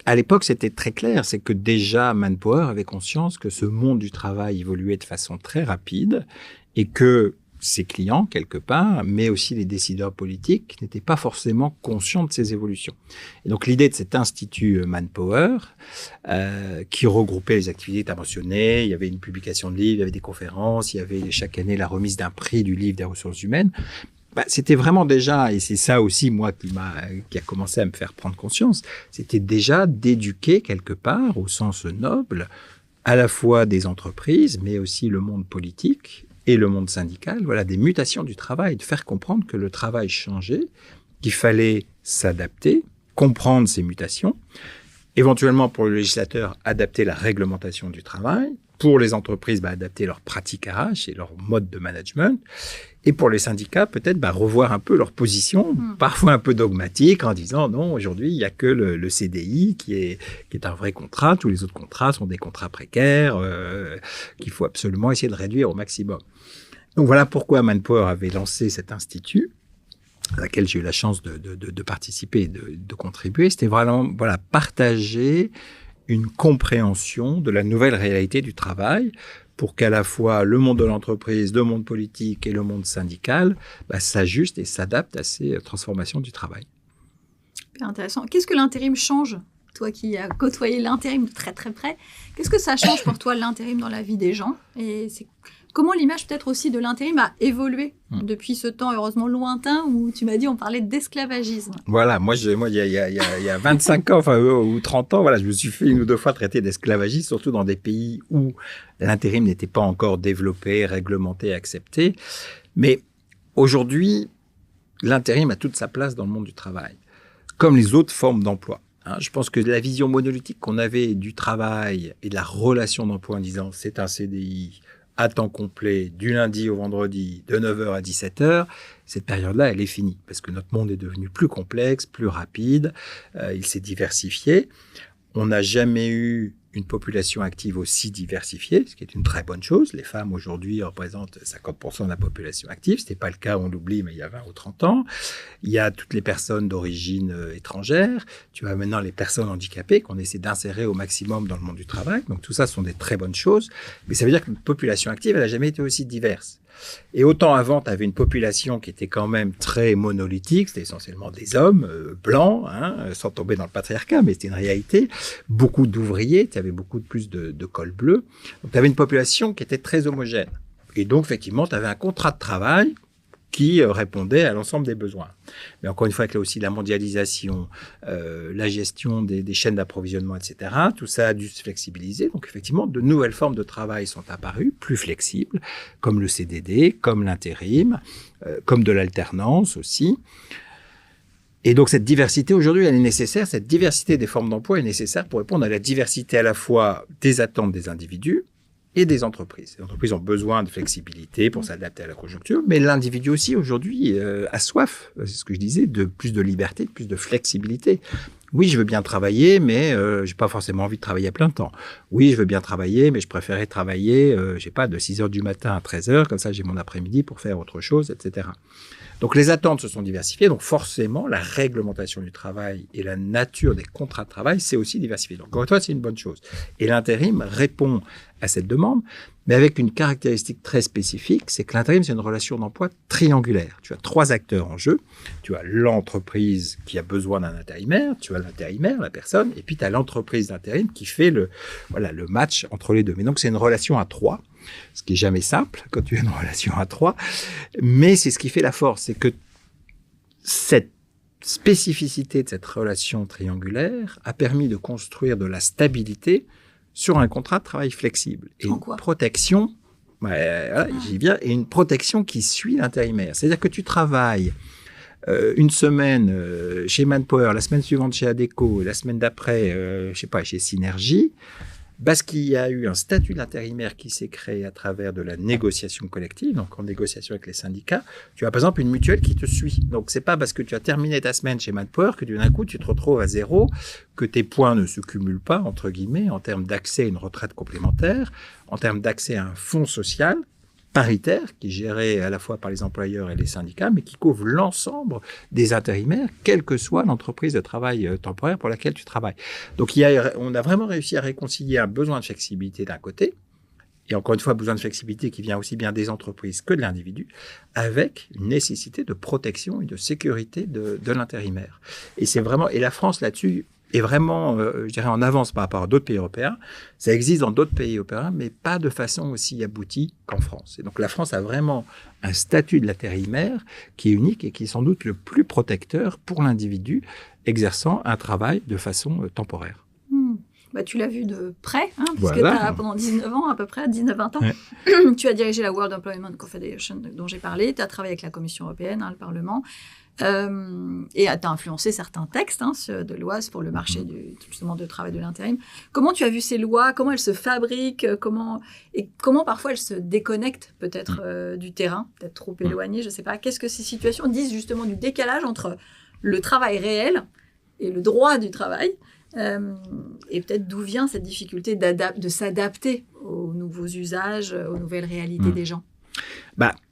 à l'époque, c'était très clair, c'est que déjà Manpower avait conscience que ce monde du travail évoluait de façon très rapide et que ses clients, quelque part, mais aussi les décideurs politiques, n'étaient pas forcément conscients de ces évolutions. Et donc, l'idée de cet institut Manpower, qui regroupait les activités que tu as mentionnées, il y avait une publication de livres, il y avait des conférences, il y avait chaque année la remise d'un prix du livre des ressources humaines. C'était vraiment déjà, et c'est ça aussi, moi, qui a commencé à me faire prendre conscience, c'était déjà d'éduquer quelque part, au sens noble, à la fois des entreprises, mais aussi le monde politique et le monde syndical, voilà, des mutations du travail, de faire comprendre que le travail changeait, qu'il fallait s'adapter, comprendre ces mutations, éventuellement pour le législateur, adapter la réglementation du travail, pour les entreprises, adapter leurs pratiques RH et leur mode de management. Et pour les syndicats, peut-être revoir un peu leur position, parfois un peu dogmatique, en disant non, aujourd'hui, il n'y a que le CDI qui est un vrai contrat. Tous les autres contrats sont des contrats précaires qu'il faut absolument essayer de réduire au maximum. Donc voilà pourquoi Manpower avait lancé cet institut, à laquelle j'ai eu la chance de participer et de contribuer. C'était vraiment partager une compréhension de la nouvelle réalité du travail pour qu'à la fois le monde de l'entreprise, le monde politique et le monde syndical s'ajustent et s'adaptent à ces transformations du travail. Super intéressant. Qu'est-ce que l'intérim change ? Toi qui as côtoyé l'intérim de très très près, qu'est-ce que ça change pour toi l'intérim dans la vie des gens ? Et comment l'image peut-être aussi de l'intérim a évolué depuis ce temps heureusement lointain où tu m'as dit on parlait d'esclavagisme. Voilà, moi il y a 25 ans ou 30 ans, je me suis fait 1 ou 2 fois traiter d'esclavagiste, surtout dans des pays où l'intérim n'était pas encore développé, réglementé, accepté. Mais aujourd'hui, l'intérim a toute sa place dans le monde du travail, comme les autres formes d'emploi. Je pense que la vision monolithique qu'on avait du travail et de la relation d'emploi en disant c'est un CDI à temps complet, du lundi au vendredi, de 9h à 17h, cette période-là, elle est finie. Parce que notre monde est devenu plus complexe, plus rapide, il s'est diversifié. On n'a jamais eu une population active aussi diversifiée, ce qui est une très bonne chose. Les femmes aujourd'hui représentent 50% de la population active. Ce n'était pas le cas, on l'oublie, mais il y a 20 ou 30 ans. Il y a toutes les personnes d'origine étrangère. Tu as maintenant les personnes handicapées qu'on essaie d'insérer au maximum dans le monde du travail. Donc tout ça sont des très bonnes choses. Mais ça veut dire que notre population active, elle n'a jamais été aussi diverse. Et autant avant, tu avais une population qui était quand même très monolithique, c'était essentiellement des hommes blancs, sans tomber dans le patriarcat, mais c'était une réalité. Beaucoup d'ouvriers, tu avais beaucoup plus de col bleu. Donc tu avais une population qui était très homogène. Et donc, effectivement, tu avais un contrat de travail qui répondait à l'ensemble des besoins. Mais encore une fois, avec là aussi la mondialisation, la gestion des chaînes d'approvisionnement, etc., tout ça a dû se flexibiliser. Donc effectivement, de nouvelles formes de travail sont apparues, plus flexibles, comme le CDD, comme l'intérim, comme de l'alternance aussi. Et donc cette diversité, aujourd'hui, elle est nécessaire. Cette diversité des formes d'emploi est nécessaire pour répondre à la diversité à la fois des attentes des individus et des entreprises. Les entreprises ont besoin de flexibilité pour s'adapter à la conjoncture, mais l'individu aussi, aujourd'hui, a soif, c'est ce que je disais, de plus de liberté, de plus de flexibilité. Oui, je veux bien travailler, mais je n'ai pas forcément envie de travailler à plein temps. Oui, je veux bien travailler, mais je préférais travailler, je sais pas, de 6 heures du matin à 13 heures, comme ça j'ai mon après-midi pour faire autre chose, etc. Donc les attentes se sont diversifiées, donc forcément la réglementation du travail et la nature des contrats de travail s'est aussi diversifiée. Donc encore une fois, c'est une bonne chose. Et l'intérim répond à cette demande, mais avec une caractéristique très spécifique, c'est que l'intérim, c'est une relation d'emploi triangulaire. Tu as 3 acteurs en jeu. Tu as l'entreprise qui a besoin d'un intérimaire, tu as l'intérimaire, la personne, et puis tu as l'entreprise d'intérim qui fait le match entre les deux. Mais donc c'est une relation à 3. Ce qui est jamais simple quand tu as une relation à 3, mais c'est ce qui fait la force, c'est que cette spécificité de cette relation triangulaire a permis de construire de la stabilité sur un contrat de travail flexible. Et une protection, j'y viens, et une protection qui suit l'intérimaire. C'est-à-dire que tu travailles une semaine chez Manpower, la semaine suivante chez Adecco, la semaine d'après, chez Synergie, parce qu'il y a eu un statut d'intérimaire qui s'est créé à travers de la négociation collective, donc en négociation avec les syndicats. Tu as par exemple une mutuelle qui te suit. Donc c'est pas parce que tu as terminé ta semaine chez Manpower que d'un coup tu te retrouves à zéro, que tes points ne se cumulent pas, entre guillemets, en termes d'accès à une retraite complémentaire, en termes d'accès à un fonds social paritaire qui est géré à la fois par les employeurs et les syndicats, mais qui couvre l'ensemble des intérimaires, quelle que soit l'entreprise de travail temporaire pour laquelle tu travailles. Donc on a vraiment réussi à réconcilier un besoin de flexibilité d'un côté, et encore une fois, besoin de flexibilité qui vient aussi bien des entreprises que de l'individu, avec une nécessité de protection et de sécurité de l'intérimaire. Et c'est vraiment, et la France là-dessus est vraiment, je dirais, en avance par rapport à d'autres pays européens. Ça existe dans d'autres pays européens, mais pas de façon aussi aboutie qu'en France. Et donc la France a vraiment un statut de l'intérimaire qui est unique et qui est sans doute le plus protecteur pour l'individu exerçant un travail de façon temporaire. Bah, tu l'as vu de près, puisque pendant 19 ans, à peu près, 19-20 ans, tu as dirigé la World Employment Confederation dont j'ai parlé, tu as travaillé avec la Commission européenne, le Parlement, et tu as influencé certains textes de lois pour le marché justement de travail de l'intérim. Comment tu as vu ces lois? Comment elles se fabriquent? Comment parfois elles se déconnectent peut-être du terrain, peut-être trop éloignées, je ne sais pas. Qu'est-ce que ces situations disent justement du décalage entre le travail réel et le droit du travail? Et peut-être d'où vient cette difficulté de s'adapter aux nouveaux usages, aux nouvelles réalités des gens?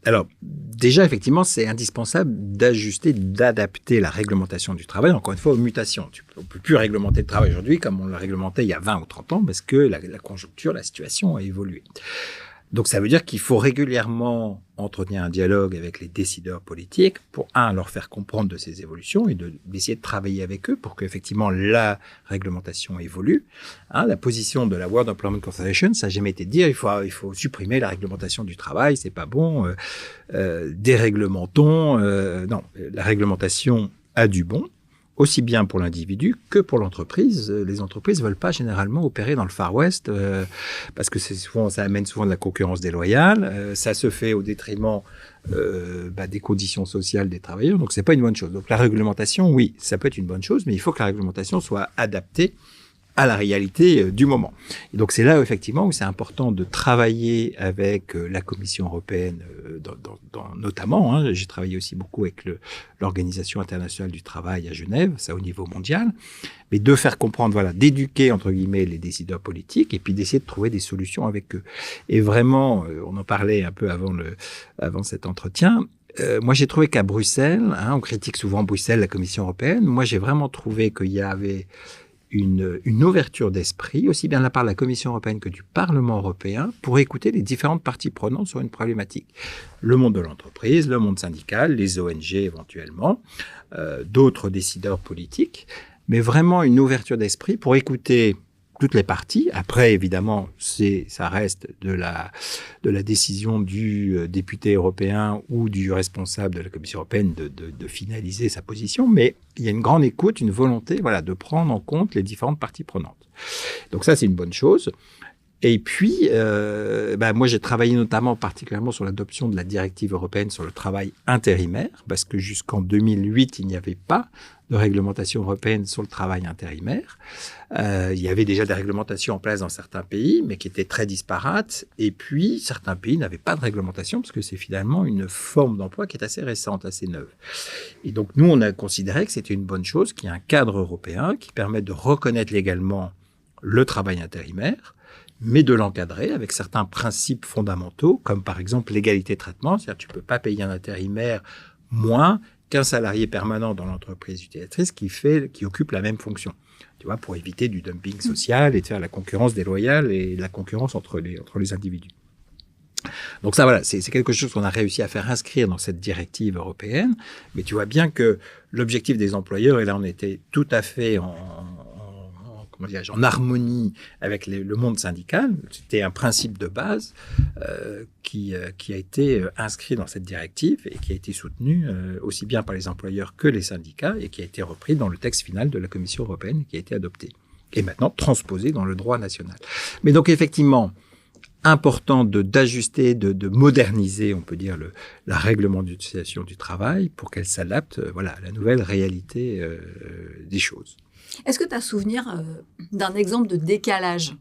Alors, déjà, effectivement, c'est indispensable d'ajuster, d'adapter la réglementation du travail, encore une fois, aux mutations. On ne peut plus réglementer le travail aujourd'hui comme on le réglementait il y a 20 ou 30 ans, parce que la conjoncture, la situation a évolué. Donc, ça veut dire qu'il faut régulièrement entretenir un dialogue avec les décideurs politiques pour, leur faire comprendre de ces évolutions et d'essayer de travailler avec eux pour qu'effectivement la réglementation évolue. La position de la World Employment Confederation, ça n'a jamais été de dire il faut supprimer la réglementation du travail, c'est pas bon, déréglementons. Non, la réglementation a du bon, aussi bien pour l'individu que pour l'entreprise. Les entreprises ne veulent pas généralement opérer dans le Far West parce que ça amène souvent de la concurrence déloyale. Ça se fait au détriment des conditions sociales des travailleurs. Donc, ce n'est pas une bonne chose. Donc, la réglementation, oui, ça peut être une bonne chose, mais il faut que la réglementation soit adaptée à la réalité du moment. Et donc c'est là effectivement où c'est important de travailler avec la Commission européenne, notamment. Hein, j'ai travaillé aussi beaucoup avec l'Organisation internationale du travail à Genève, ça au niveau mondial, mais de faire comprendre, voilà, d'éduquer entre guillemets les décideurs politiques et puis d'essayer de trouver des solutions avec eux. Et vraiment, on en parlait un peu avant cet entretien. Moi, j'ai trouvé qu'à Bruxelles, hein, on critique souvent Bruxelles, la Commission européenne. Moi, j'ai vraiment trouvé qu'il y avait une ouverture d'esprit, aussi bien de la part de la Commission européenne que du Parlement européen, pour écouter les différentes parties prenantes sur une problématique. Le monde de l'entreprise, le monde syndical, les ONG éventuellement, d'autres décideurs politiques, mais vraiment une ouverture d'esprit pour écouter toutes les parties. Après, évidemment, ça reste de la décision du député européen ou du responsable de la Commission européenne de finaliser sa position, mais il y a une grande écoute, une volonté, voilà, de prendre en compte les différentes parties prenantes. Donc ça, c'est une bonne chose. Et puis, moi, j'ai travaillé notamment particulièrement sur l'adoption de la directive européenne sur le travail intérimaire, parce que jusqu'en 2008, il n'y avait pas de réglementation européenne sur le travail intérimaire. Il y avait déjà des réglementations en place dans certains pays, mais qui étaient très disparates. Et puis, certains pays n'avaient pas de réglementation, parce que c'est finalement une forme d'emploi qui est assez récente, assez neuve. Et donc, nous, on a considéré que c'était une bonne chose, qu'il y ait un cadre européen qui permette de reconnaître légalement le travail intérimaire, mais de l'encadrer avec certains principes fondamentaux, comme par exemple l'égalité de traitement. C'est-à-dire que tu ne peux pas payer un intérimaire moins qu'un salarié permanent dans l'entreprise utilisatrice qui occupe la même fonction. Tu vois, pour éviter du dumping social et de faire la concurrence déloyale et la concurrence entre les individus. Donc ça, voilà, c'est quelque chose qu'on a réussi à faire inscrire dans cette directive européenne. Mais tu vois bien que l'objectif des employeurs, et là on était tout à fait en harmonie avec le monde syndical. C'était un principe de base qui a été inscrit dans cette directive et qui a été soutenu aussi bien par les employeurs que les syndicats et qui a été repris dans le texte final de la Commission européenne et qui a été adopté. Et maintenant transposé dans le droit national. Mais donc effectivement, important d'ajuster, de moderniser, on peut dire, la réglementation du travail pour qu'elle s'adapte à la nouvelle réalité des choses. Est-ce que tu as souvenir d'un exemple de décalage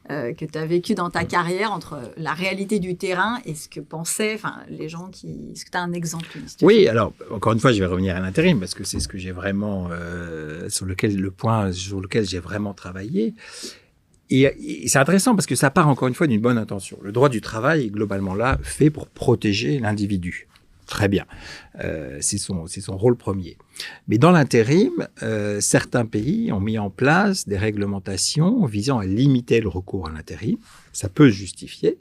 que tu as vécu dans ta carrière entre la réalité du terrain et ce que pensaient les gens qui... Est-ce que tu as un exemple? Oui, alors, encore une fois, je vais revenir à l'intérim parce que c'est ce que j'ai vraiment... le point sur lequel j'ai vraiment travaillé. Et c'est intéressant parce que ça part encore une fois d'une bonne intention. Le droit du travail est globalement là fait pour protéger l'individu. Très bien. C'est son rôle premier. Mais dans l'intérim, certains pays ont mis en place des réglementations visant à limiter le recours à l'intérim. Ça peut se justifier.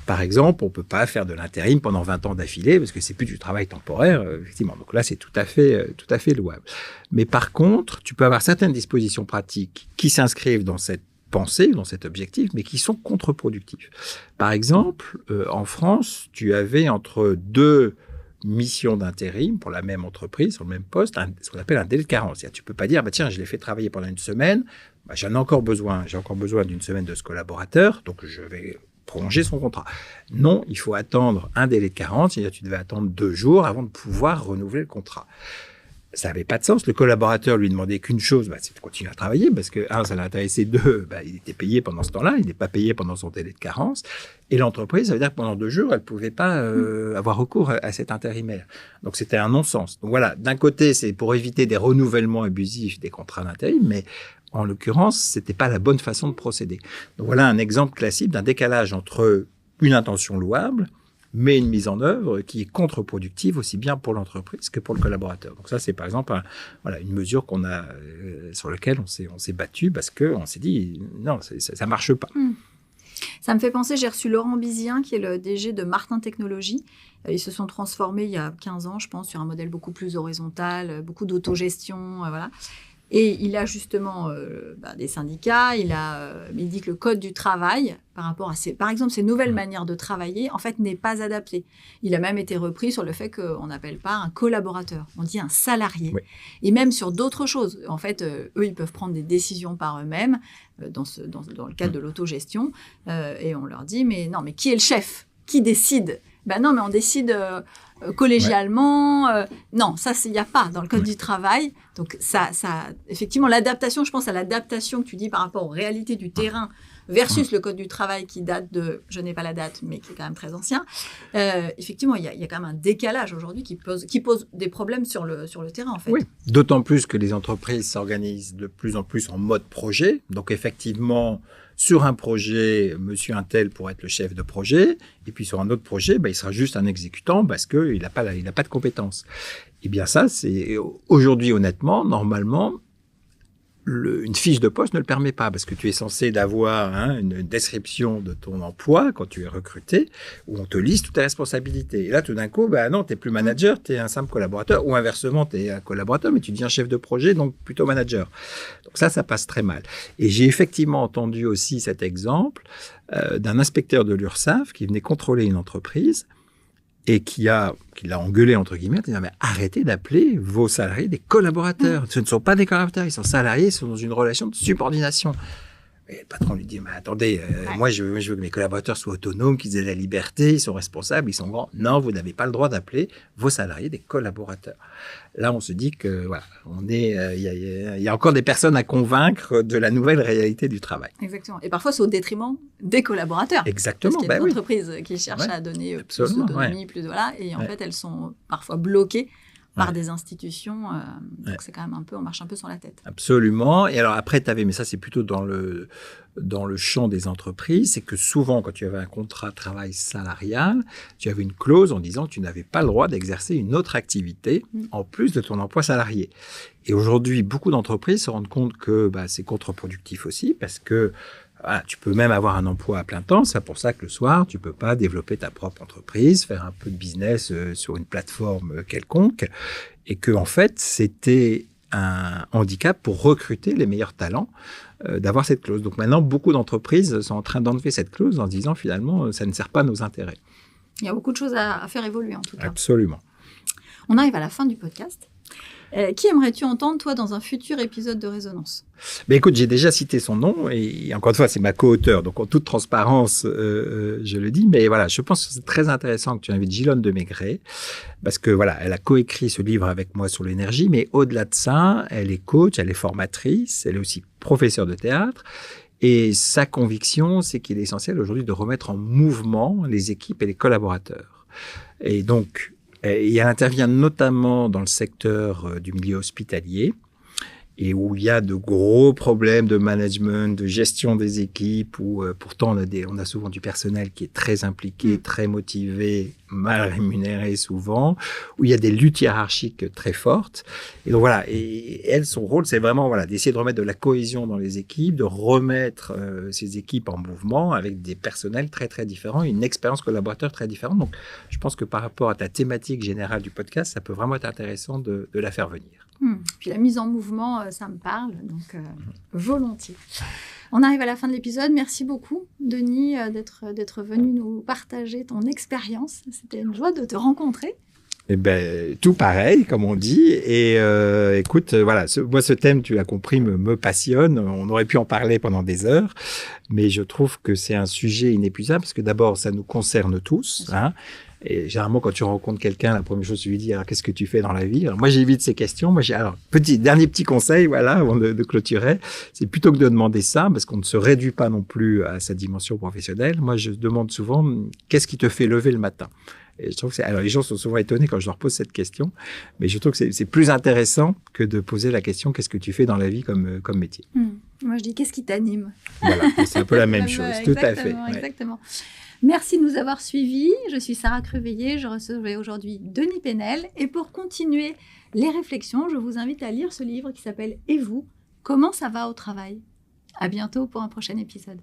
Par exemple, on ne peut pas faire de l'intérim pendant 20 ans d'affilée parce que c'est plus du travail temporaire, effectivement. Donc là, c'est tout à fait louable. Mais par contre, tu peux avoir certaines dispositions pratiques qui s'inscrivent dans cette pensée, dans cet objectif, mais qui sont contre-productifs. Par exemple, en France, tu avais entre deux missions d'intérim pour la même entreprise, sur le même poste, ce qu'on appelle un délai de carence. C'est-à-dire, tu ne peux pas dire, tiens, je l'ai fait travailler pendant une semaine, j'ai encore besoin d'une semaine de ce collaborateur, donc je vais prolonger son contrat. Non, il faut attendre un délai de carence, c'est-à-dire tu devais attendre 2 jours avant de pouvoir renouveler le contrat. Ça n'avait pas de sens. Le collaborateur lui demandait qu'une chose, c'est de continuer à travailler parce que, ça l'intéressait. 2, il était payé pendant ce temps-là, il n'est pas payé pendant son délai de carence. Et l'entreprise, ça veut dire que pendant 2 jours, elle ne pouvait pas avoir recours à cet intérimaire. Donc, c'était un non-sens. Donc, voilà, d'un côté, c'est pour éviter des renouvellements abusifs des contrats d'intérim, mais en l'occurrence, ce n'était pas la bonne façon de procéder. Donc, voilà un exemple classique d'un décalage entre une intention louable mais une mise en œuvre qui est contre-productive aussi bien pour l'entreprise que pour le collaborateur. Donc ça, c'est par exemple une mesure qu'on a, sur laquelle on s'est battu parce qu'on s'est dit, non, ça ne marche pas. Ça me fait penser, j'ai reçu Laurent Bizien, qui est le DG de Martin Technologies. Ils se sont transformés il y a 15 ans, je pense, sur un modèle beaucoup plus horizontal, beaucoup d'autogestion, voilà. Et il a justement des syndicats, il dit que le code du travail, par rapport à par exemple, ces nouvelles manières de travailler, en fait, n'est pas adapté. Il a même été repris sur le fait qu'on n'appelle pas un collaborateur, on dit un salarié. Oui. Et même sur d'autres choses. En fait, eux, ils peuvent prendre des décisions par eux-mêmes, dans le cadre de l'autogestion, et on leur dit, mais qui est le chef? Qui décide? Non, mais on décide collégialement. Non, ça, il n'y a pas dans le code du travail. Donc, ça, effectivement, l'adaptation, je pense à l'adaptation que tu dis par rapport aux réalités du terrain versus le code du travail qui date de, je n'ai pas la date, mais qui est quand même très ancien. Effectivement, il y a quand même un décalage aujourd'hui qui pose des problèmes sur le terrain, en fait. Oui, d'autant plus que les entreprises s'organisent de plus en plus en mode projet. Donc, effectivement, sur un projet, monsieur Untel pourrait être le chef de projet, et puis sur un autre projet, il sera juste un exécutant parce qu'il n'a pas de compétences. Eh bien ça, c'est aujourd'hui, honnêtement, normalement, une fiche de poste ne le permet pas parce que tu es censé d'avoir une description de ton emploi quand tu es recruté où on te liste toutes tes responsabilités. Et là, tout d'un coup, non, tu n'es plus manager, tu es un simple collaborateur ou inversement, tu es un collaborateur, mais tu deviens chef de projet, donc plutôt manager. Donc ça passe très mal. Et j'ai effectivement entendu aussi cet exemple d'un inspecteur de l'URSSAF qui venait contrôler une entreprise et qui l'a engueulé, entre guillemets, en disant, mais arrêtez d'appeler vos salariés des collaborateurs. Ce ne sont pas des collaborateurs, ils sont salariés, ils sont dans une relation de subordination. Et le patron lui dit, mais attendez, moi je veux que mes collaborateurs soient autonomes, qu'ils aient la liberté, ils sont responsables, ils sont grands. Non, vous n'avez pas le droit d'appeler vos salariés des collaborateurs. Là, on se dit que voilà, il y a encore des personnes à convaincre de la nouvelle réalité du travail. Exactement. Et parfois, c'est au détriment des collaborateurs. Exactement. Parce qu'il y a des entreprises qui cherchent à donner plus d'autonomie, plus de voilà, et en fait, elles sont parfois bloquées par des institutions. Donc, c'est quand même on marche un peu sur la tête. Absolument. Et alors après, mais ça, c'est plutôt dans le champ des entreprises, c'est que souvent, quand tu avais un contrat de travail salarial, tu avais une clause en disant que tu n'avais pas le droit d'exercer une autre activité en plus de ton emploi salarié. Et aujourd'hui, beaucoup d'entreprises se rendent compte que c'est contre-productif aussi parce que tu peux même avoir un emploi à plein temps. C'est pour ça que le soir, tu ne peux pas développer ta propre entreprise, faire un peu de business sur une plateforme quelconque. Et que, en fait, c'était un handicap pour recruter les meilleurs talents d'avoir cette clause. Donc maintenant, beaucoup d'entreprises sont en train d'enlever cette clause en se disant finalement, ça ne sert pas à nos intérêts. Il y a beaucoup de choses à faire évoluer en tout cas. Absolument. On arrive à la fin du podcast. Qui aimerais-tu entendre, toi, dans un futur épisode de Résonance ? Écoute, j'ai déjà cité son nom et encore une fois, c'est ma co-auteure. Donc, en toute transparence, je le dis. Mais voilà, je pense que c'est très intéressant que tu invites Gilonne de Maigret parce que voilà, elle a coécrit ce livre avec moi sur l'énergie. Mais au-delà de ça, elle est coach, elle est formatrice, elle est aussi professeure de théâtre. Et sa conviction, c'est qu'il est essentiel aujourd'hui de remettre en mouvement les équipes et les collaborateurs. Et donc, et elle intervient notamment dans le secteur du milieu hospitalier et où il y a de gros problèmes de management, de gestion des équipes, où pourtant on a souvent du personnel qui est très impliqué, très motivé, mal rémunéré souvent, où il y a des luttes hiérarchiques très fortes. Et donc voilà, et elle, son rôle, c'est vraiment d'essayer de remettre de la cohésion dans les équipes, de remettre ces équipes en mouvement avec des personnels très très différents, une expérience collaborateur très différente. Donc je pense que par rapport à ta thématique générale du podcast, ça peut vraiment être intéressant de la faire venir. Puis la mise en mouvement, ça me parle, donc volontiers. On arrive à la fin de l'épisode. Merci beaucoup, Denis, d'être venu nous partager ton expérience. C'était une joie de te rencontrer. Tout pareil, comme on dit. Et écoute, voilà, moi, ce thème, tu l'as compris, me passionne. On aurait pu en parler pendant des heures, mais je trouve que c'est un sujet inépuisable parce que d'abord, ça nous concerne tous. Et généralement, quand tu rencontres quelqu'un, la première chose, tu lui dis, alors, qu'est-ce que tu fais dans la vie? Alors, moi, j'évite ces questions. Dernier petit conseil, voilà, avant de clôturer, c'est plutôt que de demander ça, parce qu'on ne se réduit pas non plus à sa dimension professionnelle. Moi, je demande souvent, qu'est-ce qui te fait lever le matin? Et je trouve que alors, les gens sont souvent étonnés quand je leur pose cette question, mais je trouve que c'est plus intéressant que de poser la question, qu'est-ce que tu fais dans la vie comme métier? Moi, je dis, qu'est-ce qui t'anime? Voilà, c'est un peu la même chose, tout à fait. Exactement. Merci de nous avoir suivis. Je suis Sarah Creveillé. Je recevais aujourd'hui Denis Pénel. Et pour continuer les réflexions, je vous invite à lire ce livre qui s'appelle « Et vous, comment ça va au travail ?» À bientôt pour un prochain épisode.